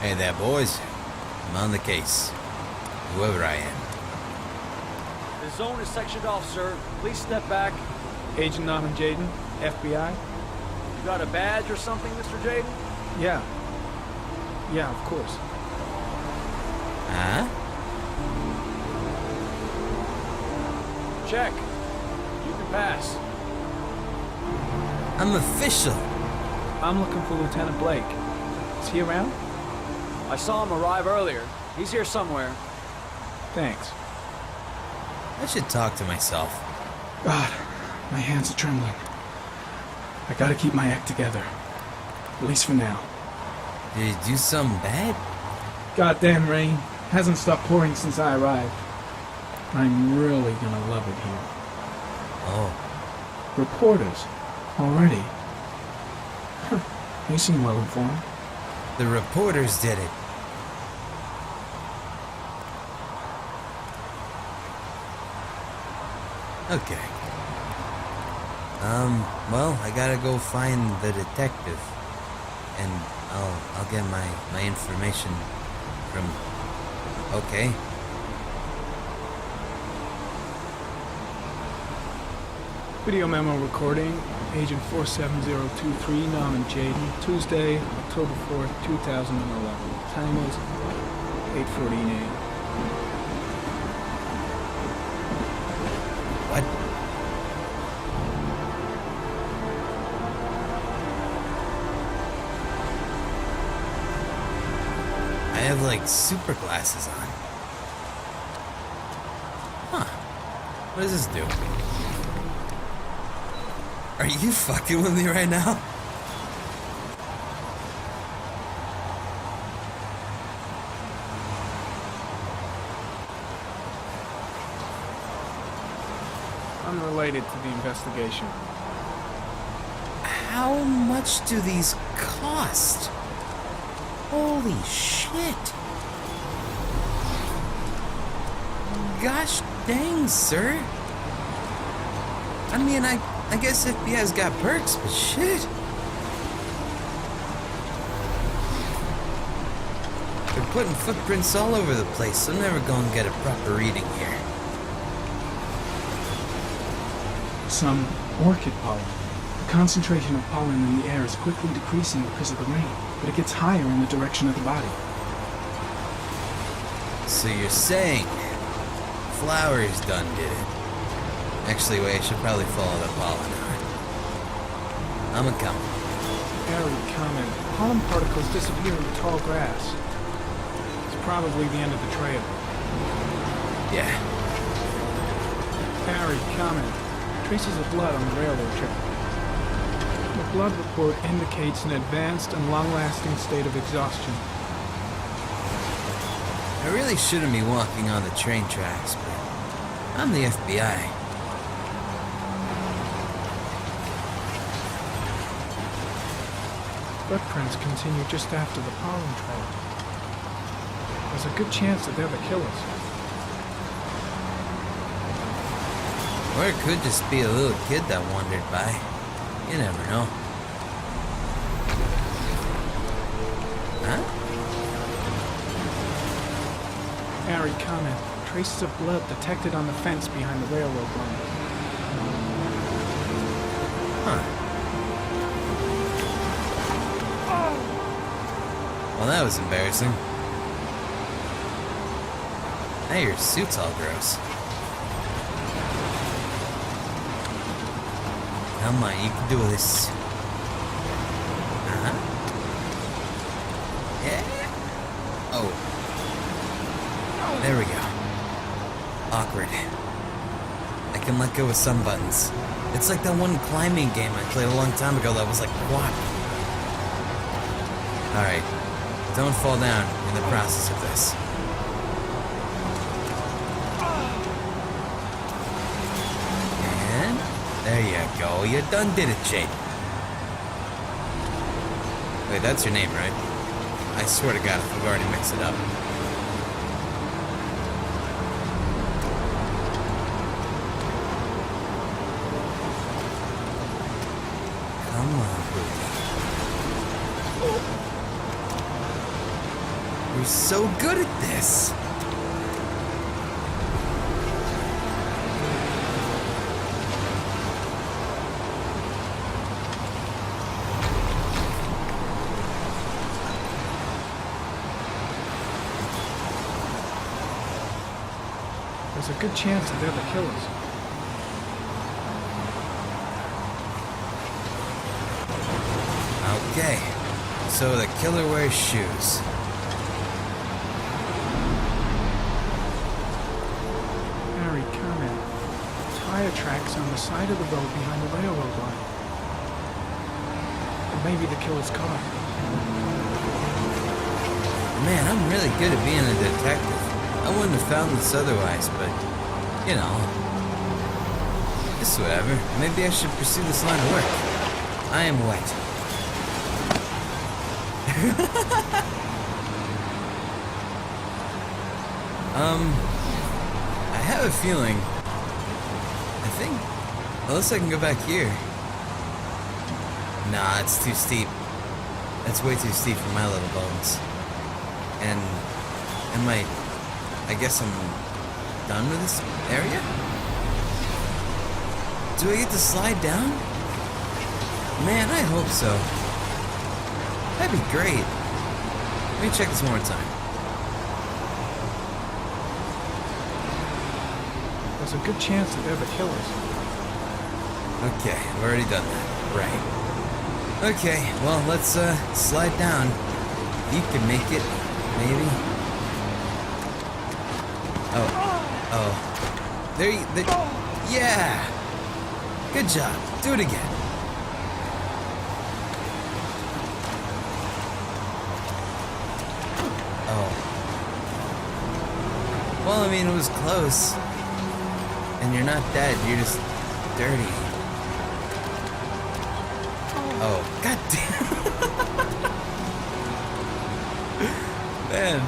Hey there, boys. I'm on the case. Whoever I am. The zone is sectioned off, sir. Please step back. Agent Norman Jaden, FBI? You got a badge or something, Mr. Jaden? Yeah. Yeah, of course. Huh? Check. You can pass. I'm official. I'm looking for Lieutenant Blake. Is he around? I saw him arrive earlier. He's here somewhere. Thanks. I should talk to myself. God, my hands are trembling. I gotta keep my act together. At least for now. Did you do something bad? Goddamn rain. Hasn't stopped pouring since I arrived. I'm really gonna love it here. Oh. Reporters. Already. Huh. They seem well informed. The reporters did it. Okay. Well, I gotta go find the detective. And I'll get my information from... Okay. Video memo recording, Agent 47023, Norman Jaden, Tuesday, October 4th, 2011. Time is 8:14 a.m. What? I have, like, super glasses on. Huh. What does this do? Are you fucking with me right now? Unrelated to the investigation. How much do these cost? Holy shit. Gosh dang, sir. I mean, I guess FBI's got perks, but shit. They're putting footprints all over the place, so I'm never gonna get a proper reading here. Some orchid pollen. The concentration of pollen in the air is quickly decreasing because of the rain, but it gets higher in the direction of the body. So you're saying flowers done did it. Actually, wait, I should probably follow the pollen. I'm a come. Airy comment. Pollen particles disappear in the tall grass. It's probably the end of the trail. Yeah. Airy comment. Traces of blood on the railroad track. The blood report indicates an advanced and long-lasting state of exhaustion. I really shouldn't be walking on the train tracks, but I'm the FBI. Footprints continue just after the pollen trail. There's a good chance that they're the killers. Or it could just be a little kid that wandered by. You never know. Huh? Airy comment. Traces of blood detected on the fence behind the railroad line. Huh. Well, that was embarrassing. Now your suit's all gross. Come on, you can do this. Uh-huh. Yeah. Oh. There we go. Awkward. I can let go of some buttons. It's like that one climbing game I played a long time ago that was like quad. Alright. Don't fall down in the process of this. And there you go. You done did it, Jade. Wait, that's your name, right? I swear to God if we've already mixed it up. Come on, Rudy. You're so good at this. There's a good chance that they're the killers. Okay, so the killer wears shoes. Harry, comment. Tire tracks on the side of the road behind the railroad line. Or maybe the killer's car. Man, I'm really good at being a detective. I wouldn't have found this otherwise, but, you know. It's whatever. Maybe I should pursue this line of work. I am wet. I have a feeling. I think. Unless I can go back here. Nah, it's too steep. That's way too steep for my little bones. And I guess I'm done with this area? Do I get to slide down? Man, I hope so. That'd be great. Let me check this one more time. There's a good chance that they're the killers. Okay, I've already done that. Right. Okay, well, let's slide down. You can make it, maybe. Oh. There you... yeah! Good job. Do it again. Oh. Well, I mean, it was close. And you're not dead, you're just dirty. Oh, god damn. Man.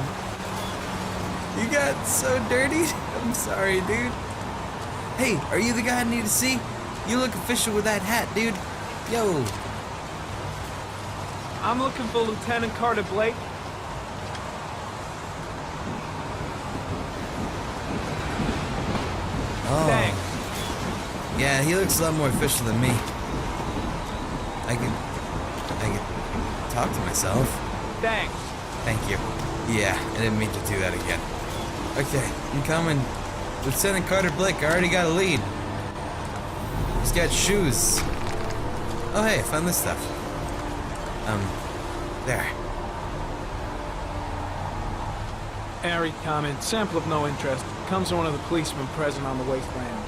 You got so dirty? I'm sorry, dude. Hey, are you the guy I need to see? You look official with that hat, dude. Yo. I'm looking for Lieutenant Carter Blake. Oh. Thanks. Yeah, he looks a lot more official than me. I can talk to myself. Thanks. Thank you. Yeah, I didn't mean to do that again. Okay, I'm coming. Lieutenant Carter Blake, I already got a lead. He's got shoes. Oh hey, I found this stuff. There. Harry, comment. Sample of no interest. Comes from one of the policemen present on the wasteland.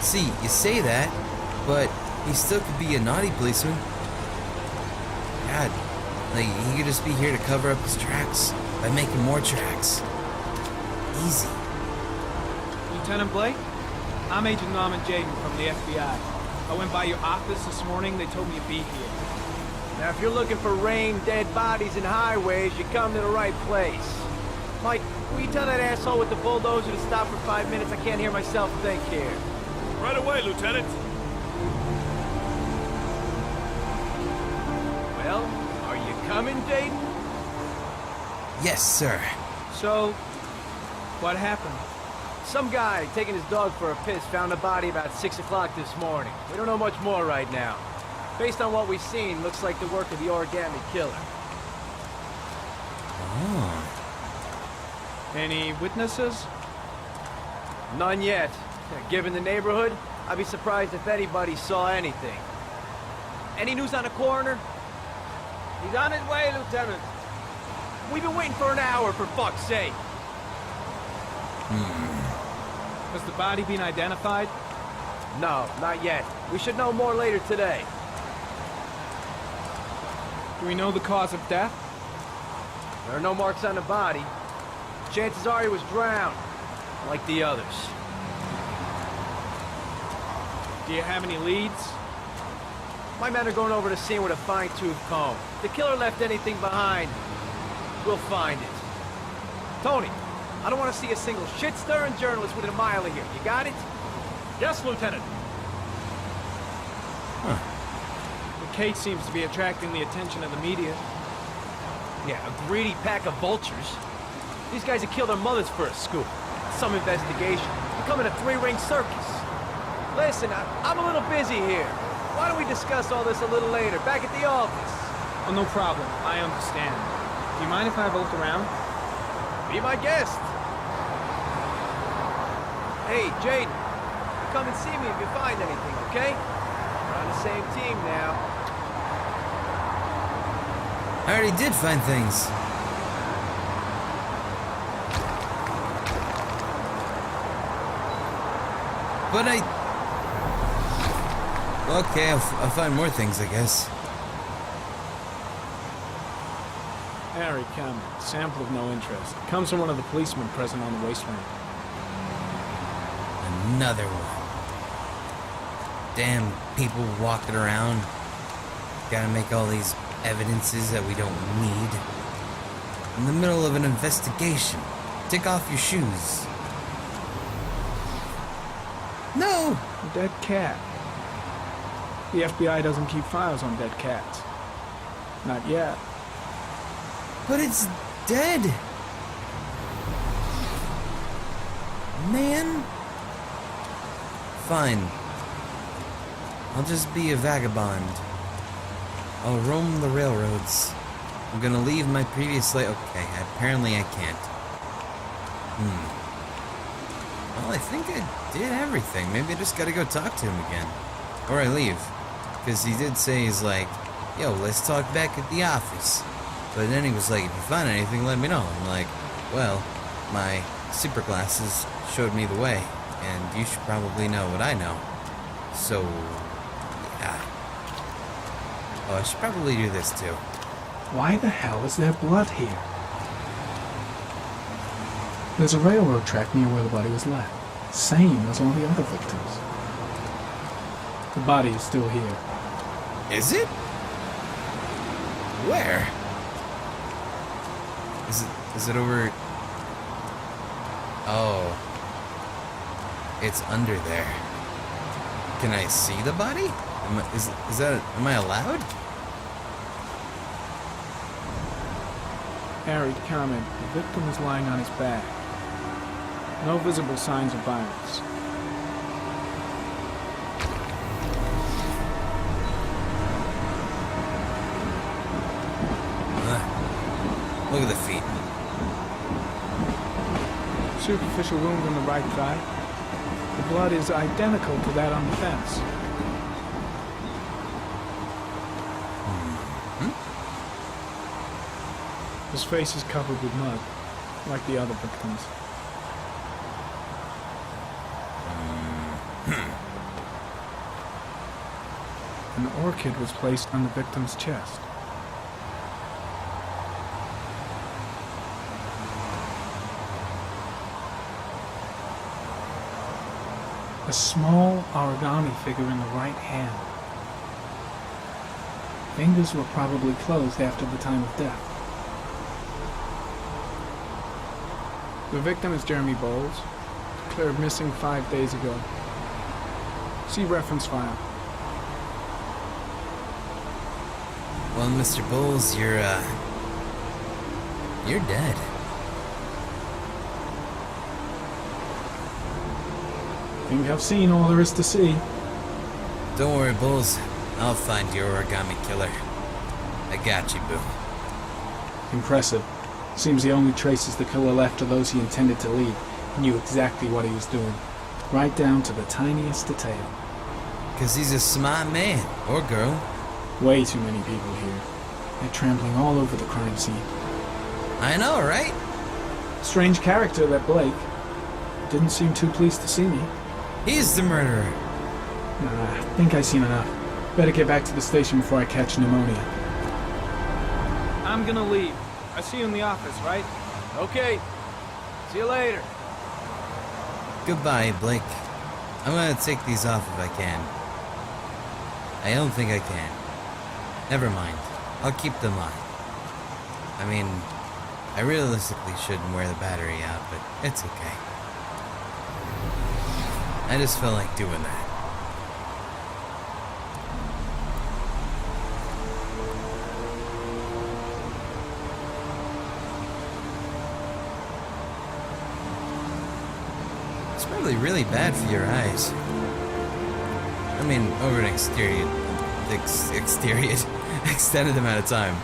See, you say that, but he still could be a naughty policeman. God, like, he could just be here to cover up his tracks by making more tracks. Easy. Lieutenant Blake? I'm Agent Norman Jaden from the FBI. I went by your office this morning. They told me you'd be here. Now, if you're looking for rain, dead bodies, and highways, you come to the right place. Mike, will you tell that asshole with the bulldozer to stop for 5 minutes? I can't hear myself think here. Right away, Lieutenant. Well, are you coming, Jaden? Yes, sir. So, what happened? Some guy taking his dog for a piss found a body about 6 o'clock this morning. We don't know much more right now. Based on what we've seen, looks like the work of the origami killer. Oh. Any witnesses? None yet. Given the neighborhood, I'd be surprised if anybody saw anything. Any news on the coroner? He's on his way, Lieutenant. We've been waiting for an hour, for fuck's sake. Has the body been identified? No, not yet. We should know more later today. Do we know the cause of death? There are no marks on the body. Chances are he was drowned, like the others. Do you have any leads? My men are going over the scene with a fine-tooth comb. If the killer left anything behind, we'll find it. Tony, I don't want to see a single shit-stirring journalist within a mile of here. You got it? Yes, Lieutenant. The case seems to be attracting the attention of the media. Yeah, a greedy pack of vultures. These guys have killed their mothers for a scoop. Some investigation. Becoming a three-ring circus. Listen, I'm a little busy here. Why don't we discuss all this a little later, back at the office? Oh, no problem. I understand. Do you mind if I have a look around? Be my guest. Hey, Jaden, come and see me if you find anything, okay? We're on the same team now. I already did find things. But okay, I'll find more things, I guess. Harry, come. Sample of no interest. Comes from one of the policemen present on the wasteland. Another one. Damn people walking around. Gotta make all these evidences that we don't need. In the middle of an investigation. Take off your shoes. No! A dead cat. The FBI doesn't keep files on dead cats. Not yet. But it's dead! Man! Fine. I'll just be a vagabond. I'll roam the railroads. I'm gonna leave my previous life. Okay, apparently I can't. Well, I think I did everything. Maybe I just gotta go talk to him again. Or I leave. Because he did say, he's like, yo, let's talk back at the office. But then he was like, if you find anything, let me know. I'm like, well, my super glasses showed me the way. And you should probably know what I know. So, yeah. Oh, I should probably do this too. Why the hell is there blood here? There's a railroad track near where the body was left. Same as all the other victims. The body is still here. Is it? Where? Is it over? Oh. It's under there. Can I see the body? Am I allowed? Harry, comment. The victim is lying on his back. No visible signs of violence. Look at the feet. Superficial wound on the right thigh. The blood is identical to that on the fence. His face is covered with mud, like the other victims. An orchid was placed on the victim's chest. A small origami figure in the right hand. Fingers were probably closed after the time of death. The victim is Jeremy Bowles, declared missing 5 days ago. See reference file. Well, Mr. Bowles, you're dead. Think I've seen all there is to see. Don't worry, Bowles. I'll find your origami killer. I got you, boo. Impressive. Seems the only traces the killer left are those he intended to leave. He knew exactly what he was doing. Right down to the tiniest detail. 'Cause he's a smart man. Or girl. Way too many people here. They're trampling all over the crime scene. I know, right? Strange character, that Blake. Didn't seem too pleased to see me. He's the murderer. Nah, I think I've seen enough. Better get back to the station before I catch pneumonia. I'm gonna leave. I see you in the office, right? Okay. See you later. Goodbye, Blake. I'm gonna take these off if I can. I don't think I can. Never mind. I'll keep them on. I mean, I realistically shouldn't wear the battery out, but it's okay. I just felt like doing that. It's probably really bad for your eyes. I mean, over an extended amount of time.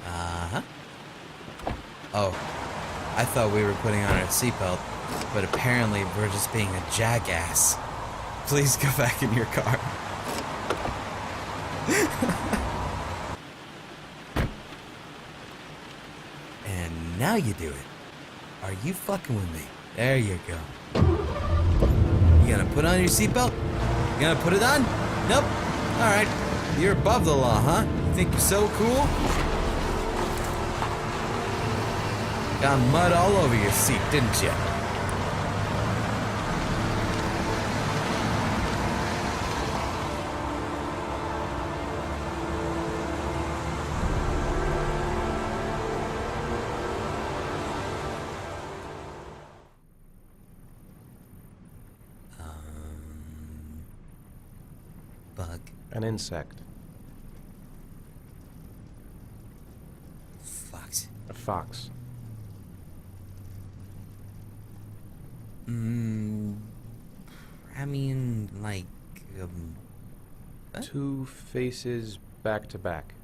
Uh-huh. Oh, I thought we were putting on our seatbelt, but apparently we're just being a jackass. Please go back in your car. And now you do it. Are you fucking with me? There you go. You gonna put on your seatbelt? You gonna put it on? Nope. Alright. You're above the law, huh? You think you're so cool? Got mud all over your seat, didn't you? Bug. An insect. Fox. A fox. I mean, like, what? 2 faces back to back.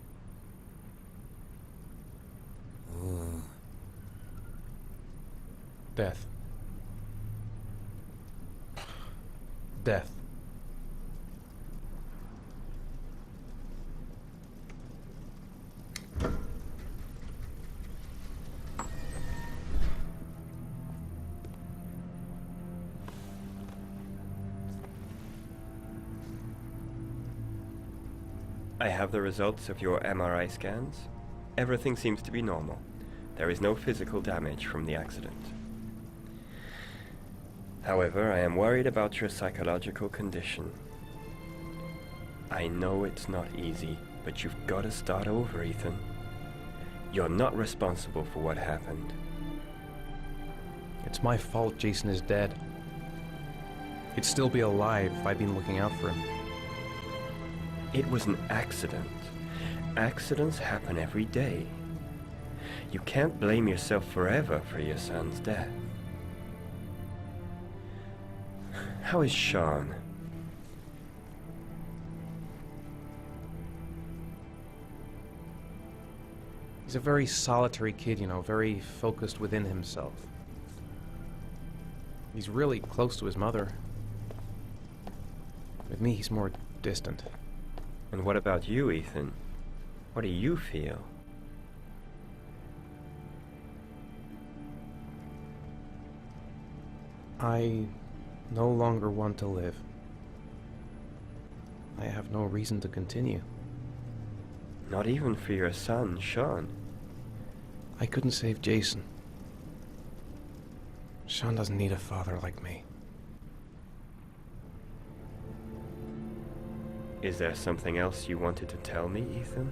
Ooh. Death. Death. I have the results of your MRI scans. Everything seems to be normal. There is no physical damage from the accident. However, I am worried about your psychological condition. I know it's not easy, but you've got to start over, Ethan. You're not responsible for what happened. It's my fault Jason is dead. He'd still be alive if I'd been looking out for him. It was an accident. Accidents happen every day. You can't blame yourself forever for your son's death. How is Sean? He's a very solitary kid, you know, very focused within himself. He's really close to his mother. With me, he's more distant. And what about you, Ethan? What do you feel? I no longer want to live. I have no reason to continue. Not even for your son, Sean. I couldn't save Jason. Sean doesn't need a father like me. Is there something else you wanted to tell me, Ethan?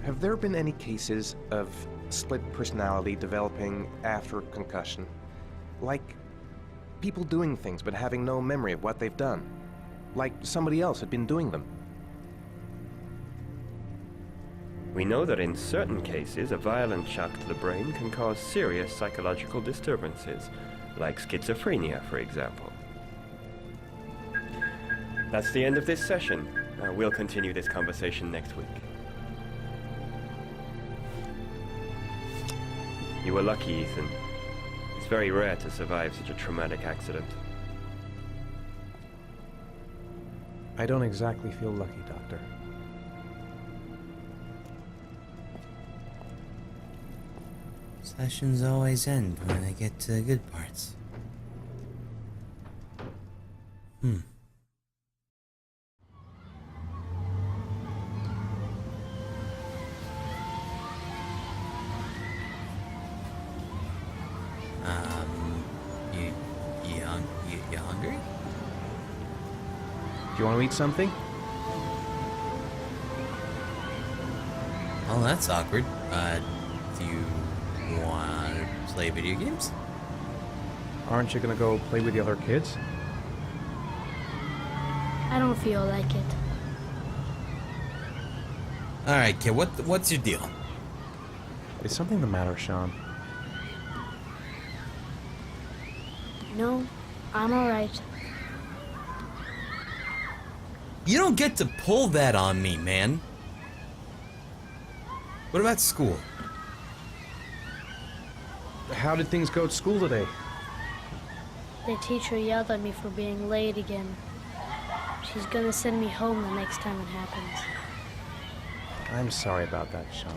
Have there been any cases of split personality developing after concussion? Like people doing things but having no memory of what they've done? Like somebody else had been doing them? We know that in certain cases, a violent shock to the brain can cause serious psychological disturbances, like schizophrenia, for example. That's the end of this session. We'll continue this conversation next week. You were lucky, Ethan. It's very rare to survive such a traumatic accident. I don't exactly feel lucky, Doctor. Sessions always end when I get to the good parts. You hungry? Do you want to eat something? Oh, that's awkward. Do you want to play video games? Aren't you gonna go play with the other kids? I don't feel like it. All right, kid. What's your deal? Is something the matter, Sean? No, I'm alright. You don't get to pull that on me, man. What about school? How did things go at school today? The teacher yelled at me for being late again. She's gonna send me home the next time it happens. I'm sorry about that, Sean.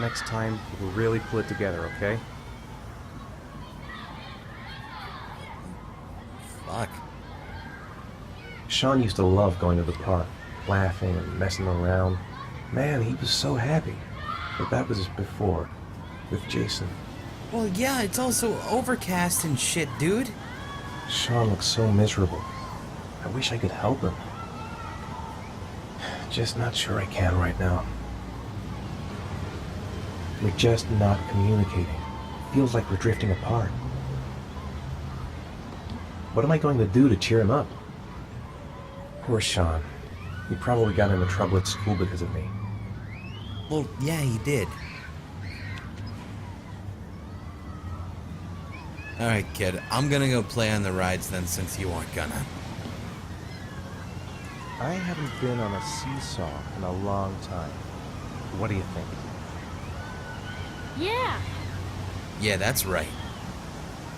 Next time, we'll really pull it together, okay? Fuck. Sean used to love going to the park, laughing and messing around. Man, he was so happy. But that was before, with Jason. Well, yeah, it's also overcast and shit, dude. Sean looks so miserable. I wish I could help him. Just not sure I can right now. We're just not communicating. Feels like we're drifting apart. What am I going to do to cheer him up? Poor Sean. He probably got into trouble at school because of me. Well, yeah, he did. Alright, kid. I'm gonna go play on the rides then, since you aren't gonna. I haven't been on a seesaw in a long time. What do you think? Yeah! Yeah, that's right.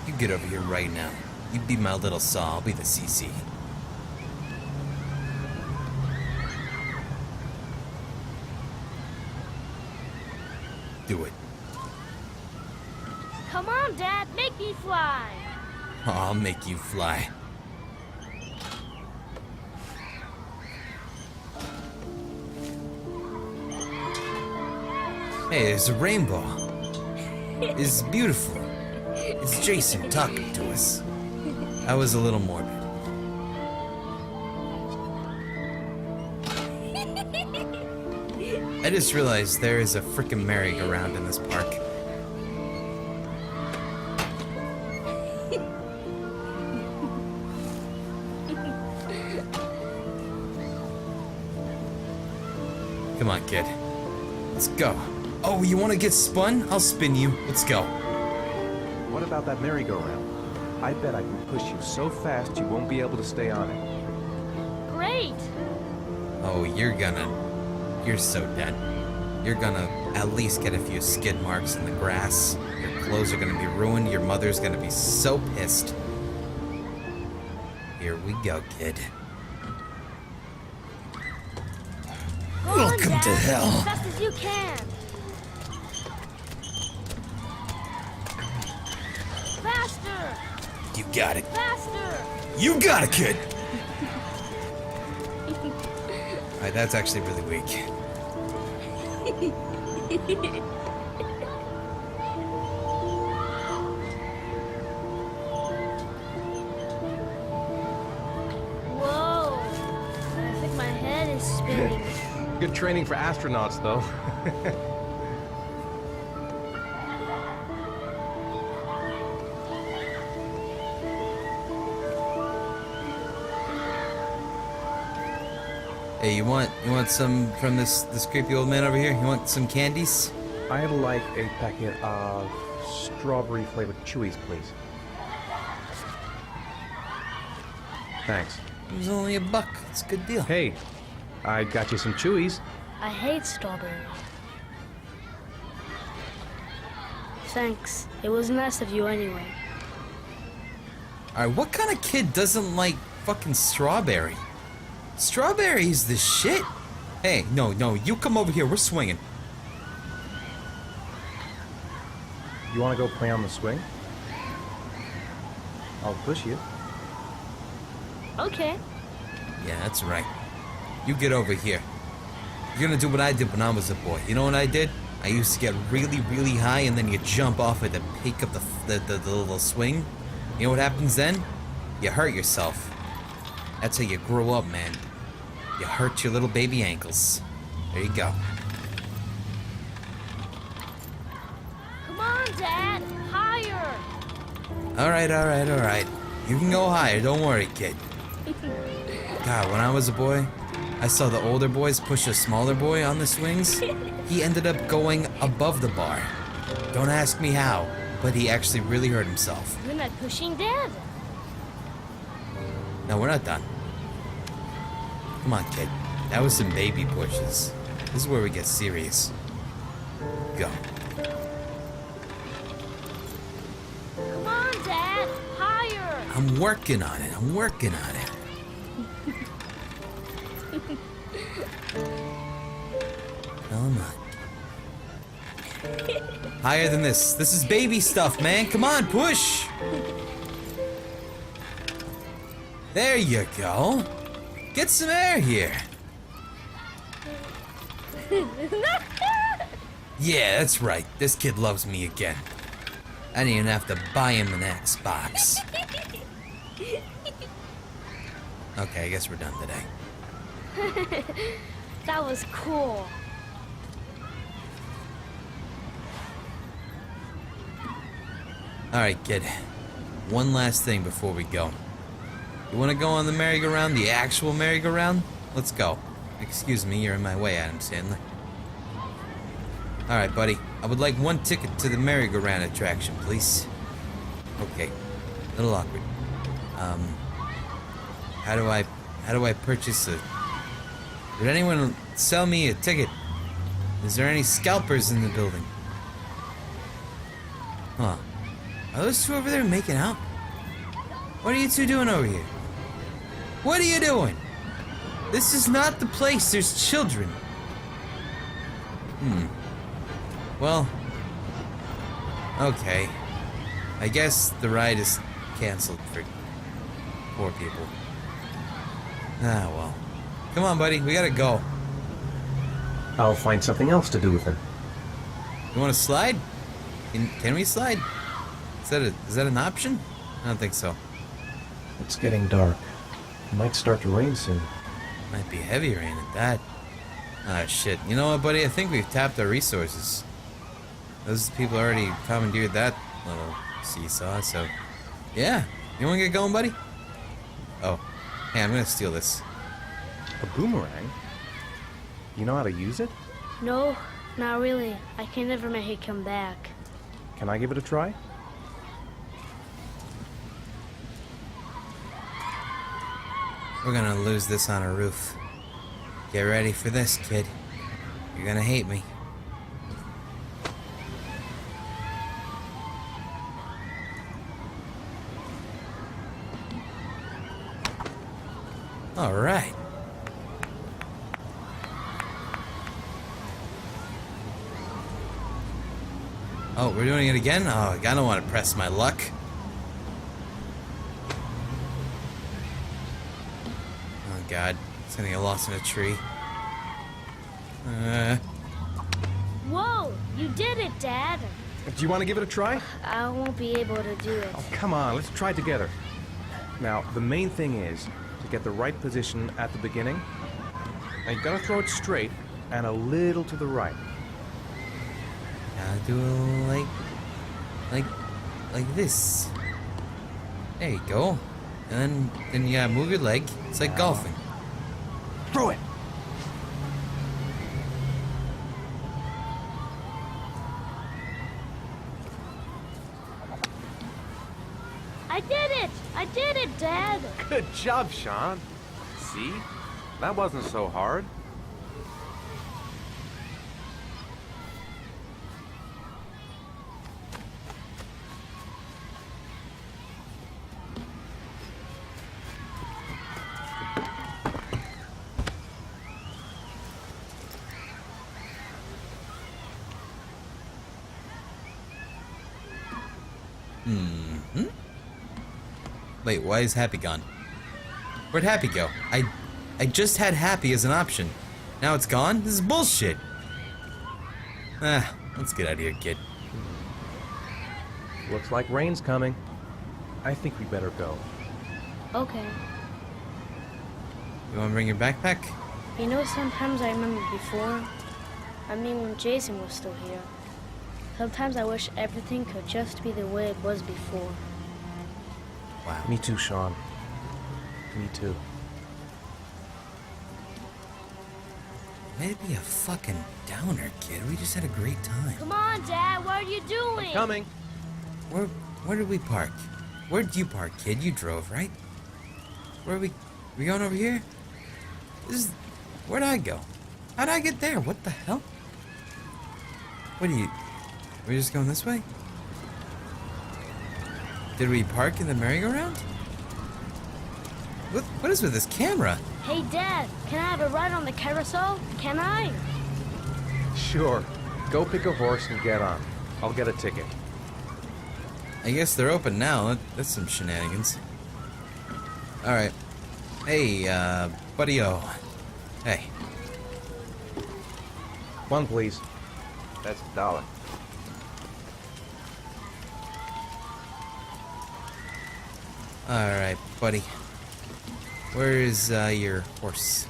You get over here right now. You be my little saw, I'll be the CC. Do it. Come on, Dad, make me fly! I'll make you fly. Hey, there's a rainbow. It's beautiful. It's Jason talking to us. I was a little morbid. I just realized there is a frickin' merry-go-round in this park. Come on, kid. Let's go. Oh, you want to get spun? I'll spin you. Let's go. What about that merry-go-round? I bet I can push you so fast you won't be able to stay on it. Great! Oh, you're so dead. You're gonna at least get a few skid marks in the grass. Your clothes are gonna be ruined. Your mother's gonna be so pissed. Here we go, kid. Go Welcome on, to Dad, hell. as fast as you can! Faster! You got it. Faster! You got it, kid! Alright, that's actually really weak. Whoa! I think my head is spinning. Good training for astronauts, though. Hey, you want some from this creepy old man over here? You want some candies? I'd like a packet of strawberry-flavored Chewies, please. Thanks. It was only $1. It's a good deal. Hey, I got you some Chewies. I hate strawberries. Thanks. It was nice of you anyway. Alright, what kind of kid doesn't like fucking strawberry? Strawberry's the shit. Hey, no, you come over here. We're swinging. You want to go play on the swing? I'll push you. Okay. Yeah, that's right. You get over here. You're gonna do what I did when I was a boy. You know what I did? I used to get really, really high, and then you jump off it and pick up the little swing. You know what happens then? You hurt yourself. That's how you grow up, man. You hurt your little baby ankles. There you go. Come on, Dad! Higher! Alright. You can go higher, don't worry, kid. God, when I was a boy, I saw the older boys push a smaller boy on the swings. He ended up going above the bar. Don't ask me how, but he actually really hurt himself. You're not pushing, Dad. No, we're not done. Come on, kid. That was some baby pushes. This is where we get serious. Go. Come on, Dad. Higher. I'm working on it. Come on. Higher than this. This is baby stuff, man. Come on, push. There you go. Get some air here. Yeah, that's right. This kid loves me again. I didn't even have to buy him an Xbox. Okay, I guess we're done today. That was cool. Alright, kid. One last thing before we go. You want to go on the merry-go-round, the actual merry-go-round? Let's go. Excuse me, you're in my way, Adam Sandler. Alright, buddy. I would like one ticket to the merry-go-round attraction, please. Okay. A little awkward. How do I purchase a... Did anyone sell me a ticket? Is there any scalpers in the building? Huh. Are those two over there making out? What are you two doing over here? What are you doing? This is not the place. There's children. Well, okay. I guess the ride is canceled for poor people. Ah, well. Come on, buddy. We gotta go. I'll find something else to do with him. You want to slide? Can we slide? Is that an option? I don't think so. It's getting dark. It might start to rain soon. Might be heavy rain at that. Ah, shit. You know what, buddy? I think we've tapped our resources. Those people already commandeered that little seesaw, so... Yeah. You wanna get going, buddy? Oh. Hey, I'm gonna steal this. A boomerang? You know how to use it? No, not really. I can never make it come back. Can I give it a try? We're gonna lose this on a roof. Get ready for this, kid. You're gonna hate me. All right. Oh, we're doing it again? Oh, I don't want to press my luck. Oh, God. It's gonna get lost in a tree. Whoa! You did it, Dad! Do you want to give it a try? I won't be able to do it. Oh, come on. Let's try it together. Now, the main thing is to get the right position at the beginning. Now, you gotta throw it straight and a little to the right. Now do it like this. There you go. And then you gotta move your leg. It's like golfing. Throw it! I did it! I did it, Dad! Good job, Sean. See? That wasn't so hard. Wait, why is Happy gone? Where'd Happy go? I just had Happy as an option. Now it's gone? This is bullshit. Ah, let's get out of here, kid. Looks like rain's coming. I think we better go. Okay. You wanna bring your backpack? You know, sometimes I remember before. I mean, when Jason was still here. Sometimes I wish everything could just be the way it was before. Wow. Me too, Sean. Me too. Way to be a fucking downer, kid. We just had a great time. Come on, Dad. What are you doing? Coming. Where did we park? Where'd you park, kid? You drove, right? Where are we going over here? Where'd I go? How'd I get there? What the hell? We're just going this way? Did we park in the merry-go-round? What is with this camera? Hey, Dad. Can I have a ride on the carousel? Can I? Sure. Go pick a horse and get on. I'll get a ticket. I guess they're open now. That's some shenanigans. Alright. Hey, buddy-o. Hey. One, please. That's $1. Alright, buddy. Where is, your horse?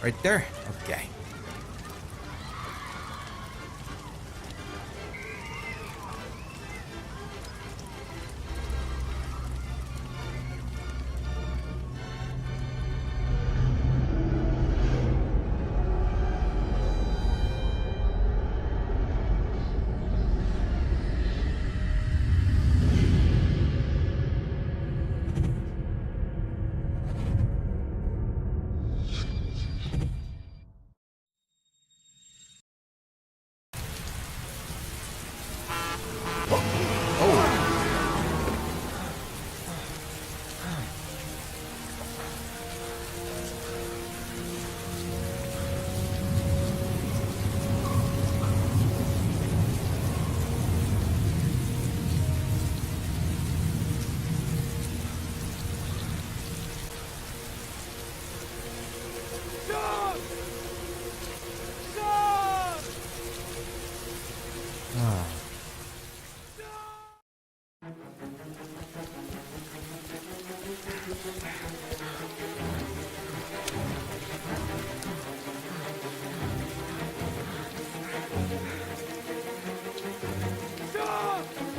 Right there? Okay.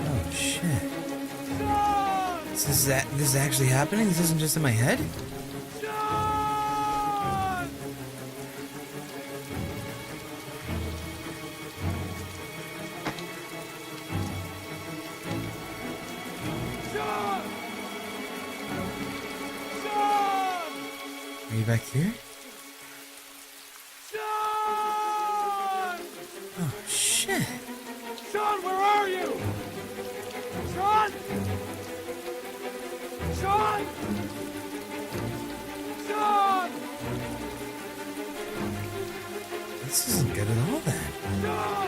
Oh shit. This is actually happening? This isn't just in my head? Are you back here? Oh shit. Sean, where are you? Sean? Sean? Sean? This isn't good at all then. Sean?